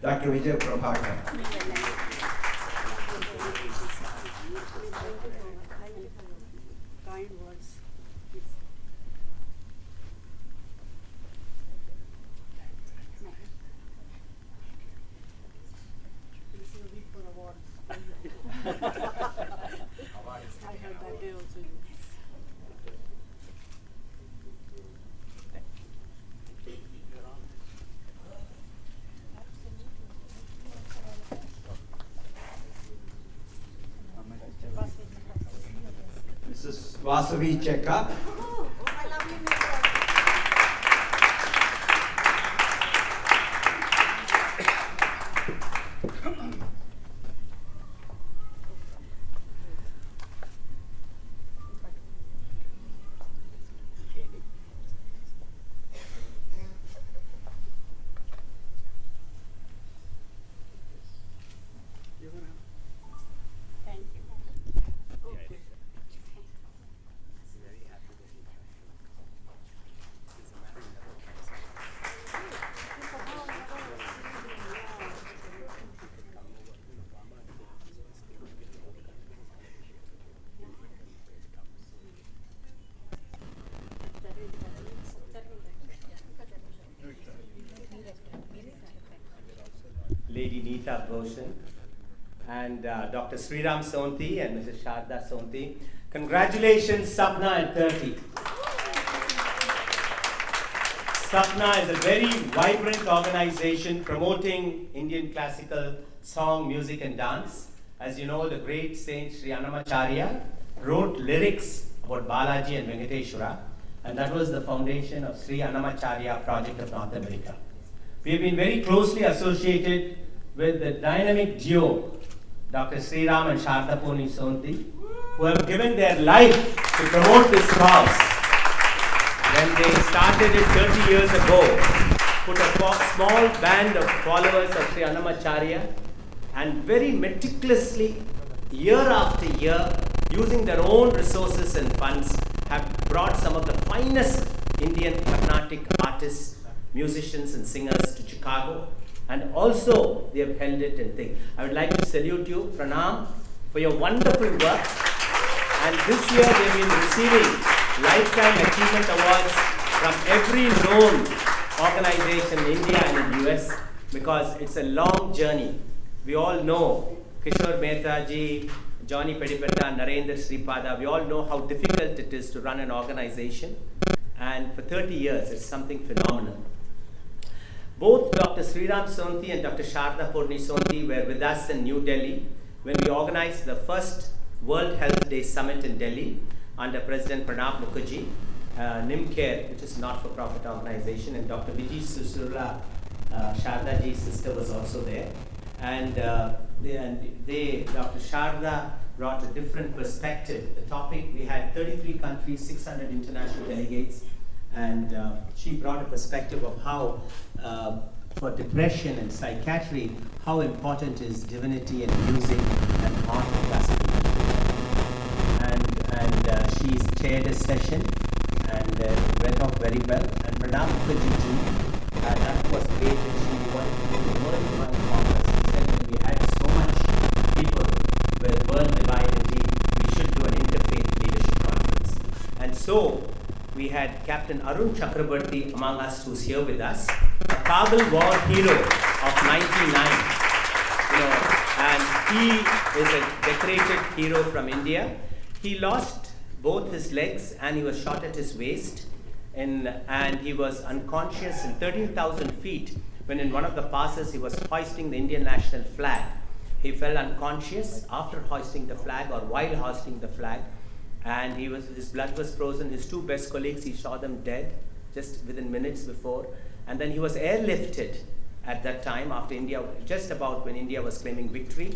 Dr. Vijay Prabhakar. Kind words. This is a week for awards. I heard that day also. Mrs. Vasavi Chekka. Oh, my lovely neighbor. Thank you. Okay. Lady Neeta Bhushan and Dr. Sriram Sonty and Mrs. Sarada Sonty. Congratulations, Sapna at 30. Sapna is a very vibrant organization promoting Indian classical song, music and dance. As you know, the great Saint Sri Annamacharya wrote lyrics about Balaji and Venkateshwara, and that was the foundation of Sri Annamacharya Project of North America. We have been very closely associated with the dynamic duo, Dr. Sriram and Saradapurna Sonty, who have given their life to promote this cause. When they started it 30 years ago, put a small band of followers of Sri Annamacharya and very meticulously, year after year, using their own resources and funds, have brought some of the finest Indian Carnatic artists, musicians and singers to Chicago, and also they have held it and thing. I would like to salute you, Pranab, for your wonderful work. And this year they have been receiving Lifetime Achievement Awards from every known organization in India and in US, because it's a long journey. We all know Kishore Mehta ji, Johnny Pedipetta, Narendra Sripada, we all know how difficult it is to run an organization. And for 30 years, it's something phenomenal. Both Dr. Sriram Sonty and Dr. Saradapurna Sonty were with us in New Delhi when we organized the first World Health Day Summit in Delhi under President Pranab Mukherjee, NIMCARE, which is a not-for-profit organization, and Dr. Vijay Susula, Shardaji's sister, was also there. And Dr. Sharda brought a different perspective. The topic, we had 33 countries, 600 international delegates, and she brought a perspective of how, for depression and psychiatry, how important is divinity and music and art and classical music. And she's chaired a session, and it went off very well. And Pranab Mukherjee, that was great, and she wanted to go to the World Divine Congress. She said that we had so much people with world divinity, we should do an interfaith meeting. so we had Captain Arun Chakravarty among us, who's here with us, a Kargil war hero of 99. And he is a decorated hero from India. He lost both his legs and he was shot at his waist, and he was unconscious in 13,000 feet when in one of the passes he was hoisting the Indian national flag. He fell unconscious after hoisting the flag or while hoisting the flag, and his blood was frozen. His two best colleagues, he saw them dead just within minutes before, and then he was airlifted at that time after India, just about when India was claiming victory,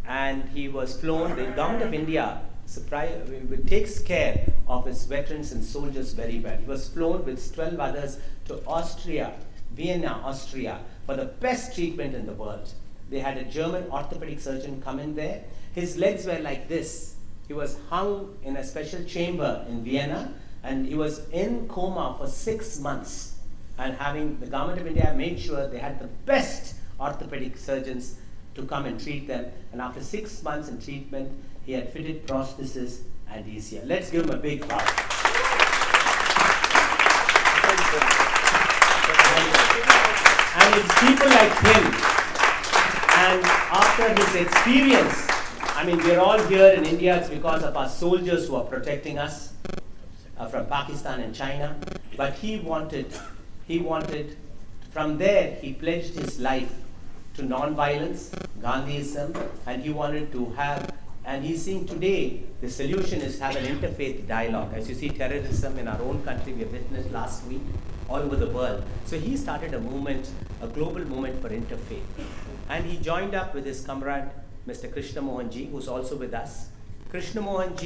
and he was flown. The government of India takes care of its veterans and soldiers very well. He was flown with 12 others to Austria, Vienna, Austria, for the best treatment in the world. They had a German orthopedic surgeon come in there. His legs were like this. He was hung in a special chamber in Vienna, and he was in coma for 6 months. And the government of India made sure they had the best orthopedic surgeons to come and treat them. And after 6 months in treatment, he had fitted prosthesis and he's here. Let's give him a big clap. And it's people like him. And after his experience, I mean, we're all here in India, it's because of our soldiers who are protecting us from Pakistan and China. But he wanted, from there, he pledged his life to non-violence, Gandhiism, and he wanted to have, and he's seeing today, the solution is to have an interfaith dialogue. As you see, terrorism in our own country, we have witnessed last week, all over the world. So he started a movement, a global movement for interfaith. And he joined up with his comrade, Mr. Kriishna Mohan, who's also with us. Kriishna Mohan,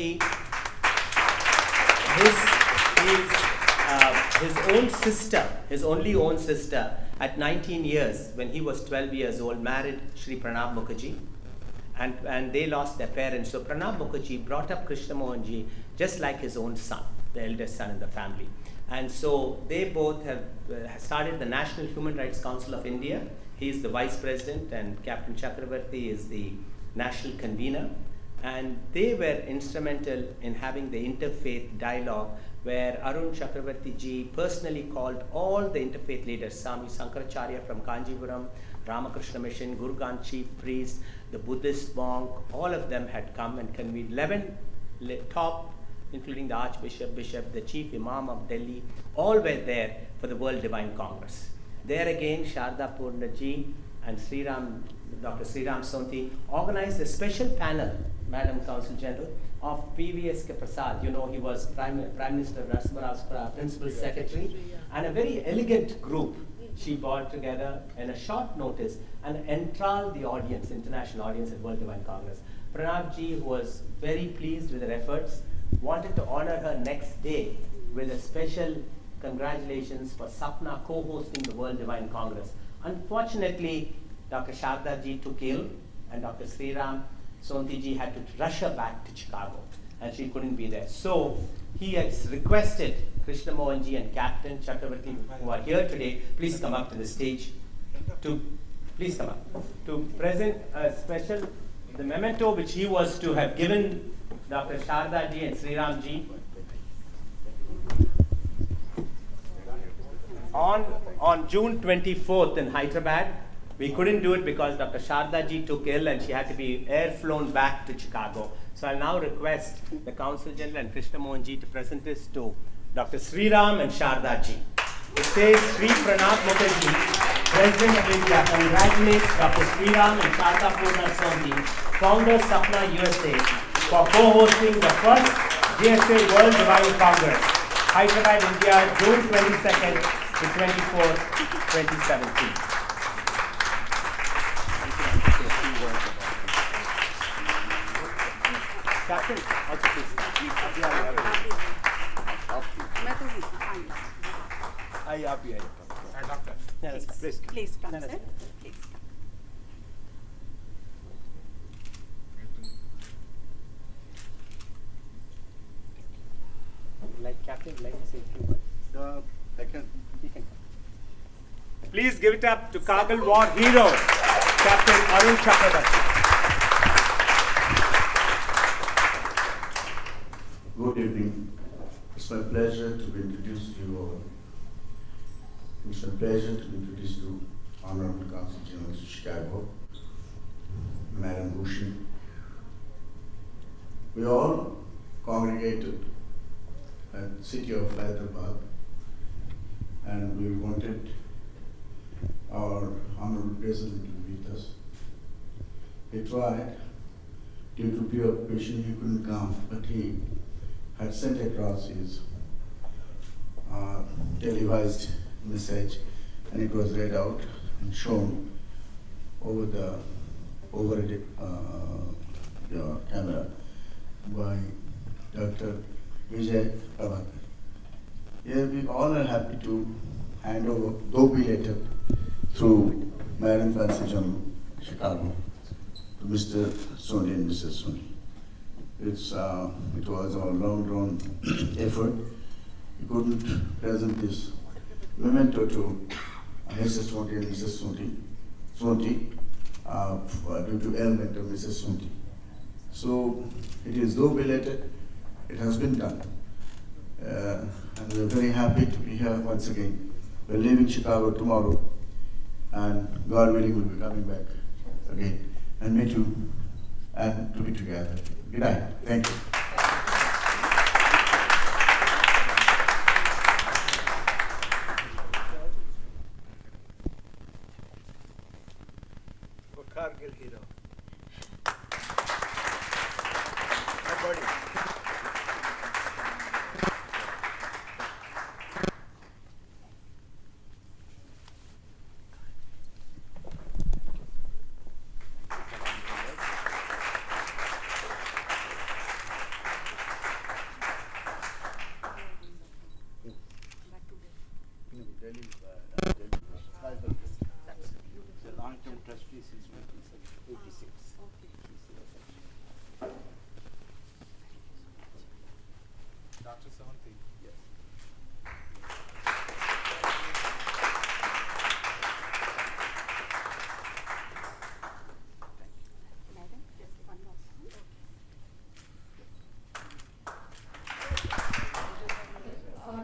his only own sister, at 19 years, when he was 12 years old, married Shri Pranab Mukherjee. And they lost their parents. So Pranab Mukherjee brought up Kriishna Mohan just like his own son, the eldest son in the family. And so they both have started the National Human Rights Council of India. He is the vice president, and Captain Chakravarty is the national convener. And they were instrumental in having the interfaith dialogue, where Arun Chakravarty personally called all the interfaith leaders, Swami Sankaracharya from Kanjipuram, Ramakrishna Mission, Gurukhan chief priest, the Buddhist monk, all of them had come and convened 11 top, including the Archbishop, Bishop, the Chief Imam of Delhi, all were there for the World Divine Congress. There again, Saradapurna and Dr. Sriram Sonty organized a special panel, Madam Consul General, of P.V.S.K. Prasad. You know, he was Prime Minister Narasimha's Principal Secretary, and a very elegant group she brought together in a short notice and enthralled the audience, international audience at World Divine Congress. Pranab who was very pleased with her efforts, wanted to honor her next day with a special congratulations for Sapna co-hosting the World Divine Congress. Unfortunately, Dr. Sharda took ill, and Dr. Sriram Sonty had to rush her back to Chicago, and she couldn't be there. So he has requested Kriishna Mohan and Captain Chakravarty, who are here today, please come up to the stage to present a special, the memento which he was to have given Dr. Sharda and Sriram on June 24th in Hyderabad. We couldn't do it because Dr. Sharda took ill and she had to be air flown back to Chicago. So I'll now request the Consul General and Kriishna Mohan to present this to Dr. Sriram and Sharda It says, Sri Pranab Mukherjee, President of India, congratulates Dr. Sriram and Saradapurna Sonty, founders Sapna USA, for co-hosting the first GSA World Divine Congress, Hyderabad, India, June 22nd to 24th, 2017. Captain, also please. Please come, sir. Please. Like Captain, like to say a few words. He can. Please give it up to Kargil war hero, Captain Arun Chakravathy. Good evening. It's my pleasure to be introduced to you all. It's my pleasure to be introduced to Honorable Consul General of Chicago, Madam Bhushan. We all congregated at the city of Hyderabad, and we wanted our Honorable President to be with us. He tried, due to preoccupation, he couldn't come, but he had sent across his televised message, and it was read out and shown over the camera by Dr. Vijay Prabhakar. Here we all are happy to hand over, though belated, through Madam Consul General Chicago to Mr. Sonty and Mrs. Sonty. It was a long-drawn effort. We couldn't present this memento to Mrs. Sonty and Mrs. Sonty due to ailment of Mrs. Sonty. So it is though belated, it has been done. And we are very happy to be here once again. We are leaving Chicago tomorrow, and God willing we'll be coming back again and meet you and to be together. Good night. Thank you. Kargil hero. Everybody. The long-term trustee since 1986. Dr. Sonty. Yes. Madam, just one more.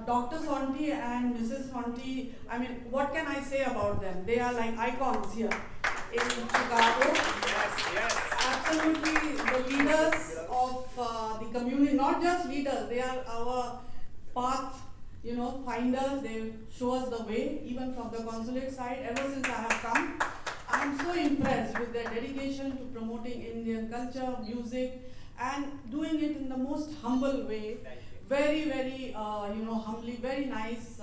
Dr. Sonty and Mrs. Sonty, I mean, what can I say about them? They are like icons here in Chicago. Yes. Absolutely the leaders of the community, not just leaders, they are our path, finders. They show us the way, even from the consulate side. Ever since I have come, I am so impressed with their dedication to promoting Indian culture, music, and doing it in the most humble way. Very, very, humbly, very nice.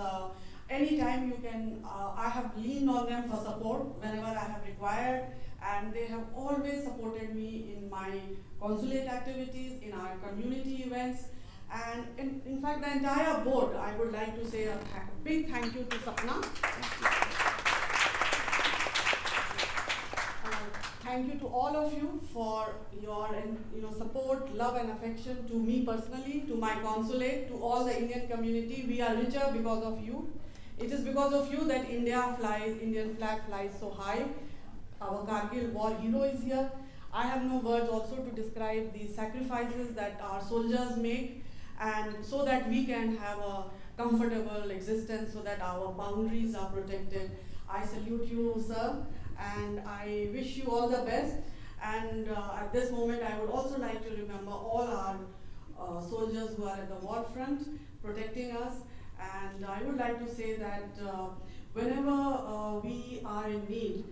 Anytime you can, I have leaned on them for support whenever I have required, and they have always supported me in my consulate activities, in our community events, and in fact the entire board. I would like to say a big thank you to Sapna. Thank you to all of you for your support, love and affection to me personally, to my consulate, to all the Indian community. We are richer because of you. It is because of you that Indian flag flies so high. Our Kargil war hero is here. I have no words also to describe the sacrifices that our soldiers make, and so that we can have a comfortable existence, so that our boundaries are protected. I salute you, sir, and I wish you all the best. And at this moment, I would also like to remember all our soldiers who are at the war front protecting us. And I would like to say that whenever we are in need,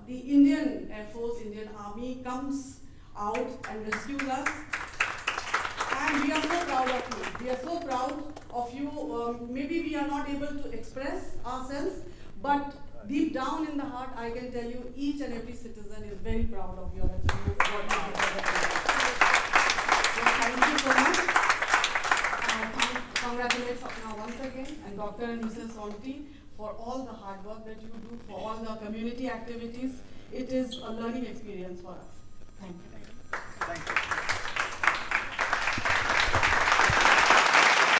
the Indian Air Force, Indian Army comes out and rescues us. And we are so proud of you. We are so proud of you. Maybe we are not able to express ourselves, but deep down in the heart, I can tell you, each and every citizen is very proud of your achievements. So thank you so much. Congratulate Sapna once again, and Dr. and Mrs. Sonty for all the hard work that you do, for all the community activities. It is a learning experience for us. Thank you.